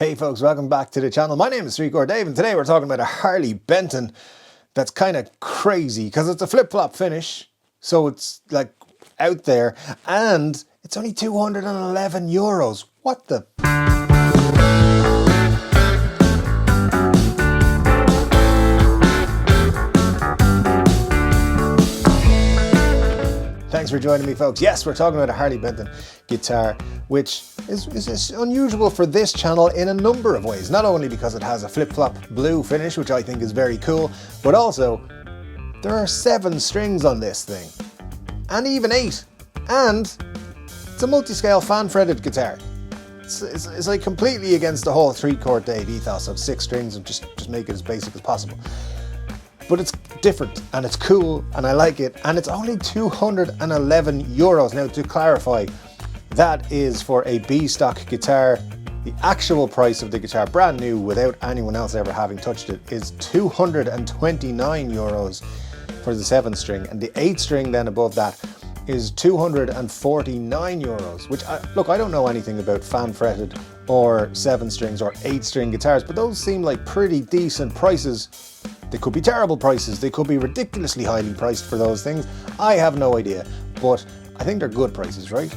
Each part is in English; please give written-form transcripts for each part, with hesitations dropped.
Hey folks, welcome back to the channel. My name is relic'd Dave and today we're talking about a Harley Benton that's kind of crazy because it's a flip-flop finish, so it's like out there, and it's only €211. What the... Thanks for joining me, folks. Yes, we're talking about a Harley Benton guitar, which is unusual for this channel in a number of ways. Not only because it has a flip-flop blue finish, which I think is very cool, but also there are 7 strings on this thing, and even 8, and it's a multi-scale fan-fretted guitar. It's like completely against the whole 3-chord Dave ethos of 6 strings and just make it as basic as possible. But it's different and it's cool and I like it, and it's only €211. Now, to clarify, that is for a B stock guitar. The actual price of the guitar, brand new, without anyone else ever having touched it, is €229 for the 7 string, and the 8 string then above that is €249, which, look, I don't know anything about fan fretted or 7 strings or 8 string guitars, but those seem like pretty decent prices. They could be terrible prices, they could be ridiculously highly priced for those things. I have no idea, but I think they're good prices, right?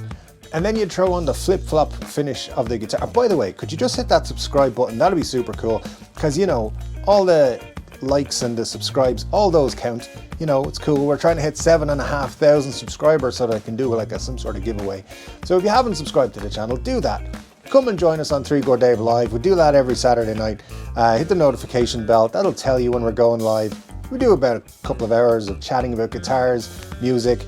And then you throw on the flip-flop finish of the guitar. By the way, could you just hit that subscribe button? That'll be super cool, because, you know, all the likes and the subscribes, all those count. You know, it's cool. We're trying to hit 7,500 subscribers so that I can do like some sort of giveaway. So if you haven't subscribed to the channel, do that. Come and join us on relic'd Dave Live. We do that every Saturday night. Hit the notification bell. That'll tell you when we're going live. We do about a couple of hours of chatting about guitars, music,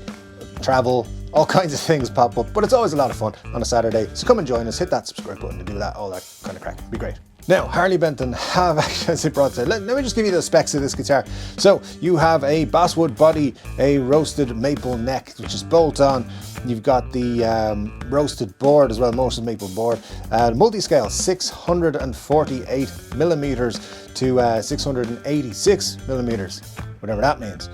travel, all kinds of things pop up. But it's always a lot of fun on a Saturday. So come and join us. Hit that subscribe button to do that, all that kind of crack. It'd be great. Now, Harley Benton have, as it brought to, let me just give you the specs of this guitar. So you have a basswood body, a roasted maple neck, which is bolt on. You've got the roasted board as well, roasted maple board. Multi-scale 648 millimeters to 686 millimeters, whatever that means.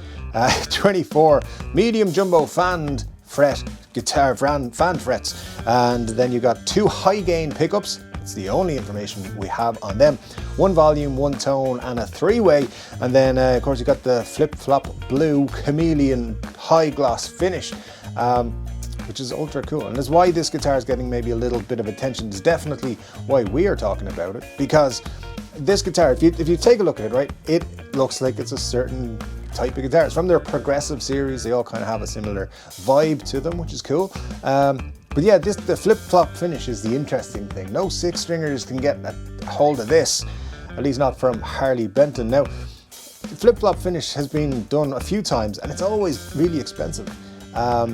24 medium jumbo fanned fret guitar, fan frets, and then you've got 2 high gain pickups. It's the only information we have on them. 1 volume, 1 tone, and a 3-way. And then, of course, you got the flip-flop blue chameleon high gloss finish, which is ultra cool. And that's why this guitar is getting maybe a little bit of attention. It's definitely why we are talking about it, because this guitar, if you take a look at it, right, it looks like it's a certain type of guitar. It's from their progressive series. They all kind of have a similar vibe to them, which is cool. But yeah, the flip-flop finish is the interesting thing. No 6-stringers can get a hold of this, at least not from Harley Benton. Now, the flip-flop finish has been done a few times, and it's always really expensive. I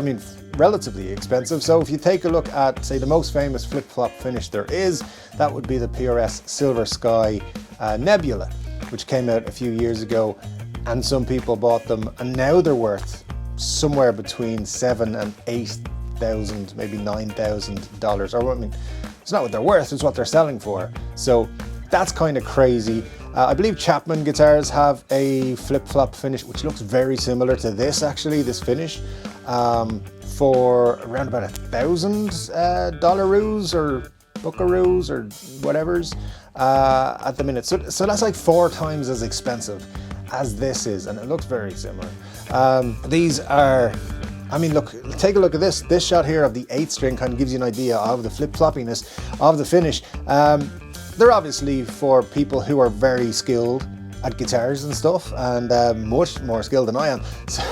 mean, relatively expensive. So if you take a look at, say, the most famous flip-flop finish there is, that would be the PRS Silver Sky Nebula, which came out a few years ago, and some people bought them, and now they're worth somewhere between $7,000 and $8,000, maybe $9,000. Or, I mean, it's not what they're worth, it's what they're selling for. So that's kind of crazy. I believe Chapman guitars have a flip-flop finish, which looks very similar to this, actually, this finish, for around about $1,000 or buckaroos or whatever's at the minute. So that's like 4 times as expensive as this is, and it looks very similar. These are, I mean, look, take a look at this. This shot here of the 8 string kind of gives you an idea of the flip-floppiness of the finish. They're obviously for people who are very skilled at guitars and stuff, and much more skilled than I am. So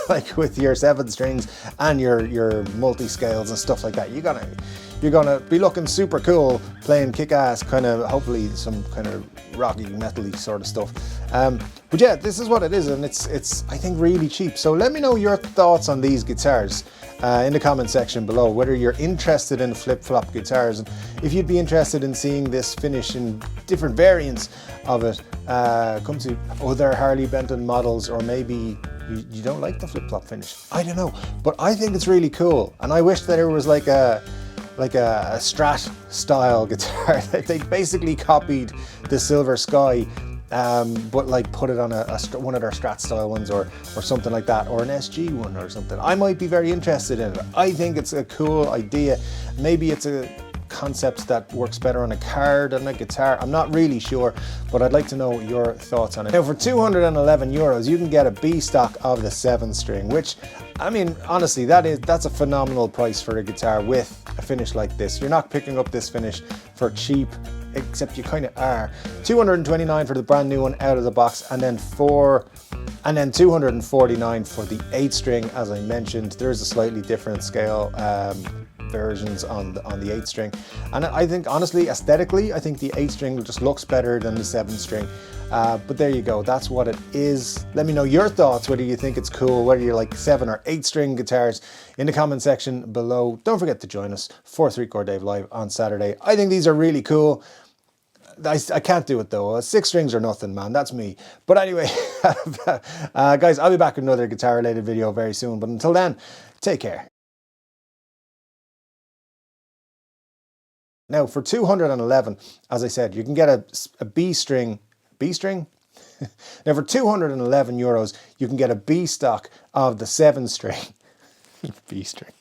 like with your 7 strings and your multi-scales and stuff like that, you're gonna be looking super cool playing kick-ass, kind of, hopefully some kind of rocky, metal-y sort of stuff. But yeah, this is what it is, and it's I think really cheap. So let me know your thoughts on these guitars in the comment section below, whether you're interested in flip-flop guitars, and if you'd be interested in seeing this finish in different variants of it. Come to other Harley Benton models, or maybe you don't like the flip-flop finish. I don't know, but I think it's really cool, and I wish that it was like a Strat style guitar. They basically copied the Silver Sky, but like put it on one of their Strat style ones, or something like that, or an SG one or something. I might be very interested in it. I think it's a cool idea. Maybe it's a concept that works better on a car than a guitar. I'm not really sure, but I'd like to know your thoughts on it. Now for €211, you can get a B stock of the 7-string, which, I mean, honestly, that's a phenomenal price for a guitar with a finish like this. You're not picking up this finish for cheap, except you kind of are. $229 for the brand new one out of the box, and then $249 for the 8-string. As I mentioned, there's a slightly different scale versions on the 8-string, and I think honestly, aesthetically, I think the 8-string just looks better than the 7-string. But there you go, that's what it is. Let me know your thoughts, whether you think it's cool, whether you like 7 or 8-string guitars, in the comment section below. Don't forget to join us for 3 Chord Dave Live on Saturday. I think these are really cool. I can't do it though. 6 strings are nothing, man. That's me. But anyway, guys, I'll be back with another guitar related video very soon. But until then, take care. Now for 211, as I said, you can get a B string. Now for €211, you can get a B stock of the 7-string. B string.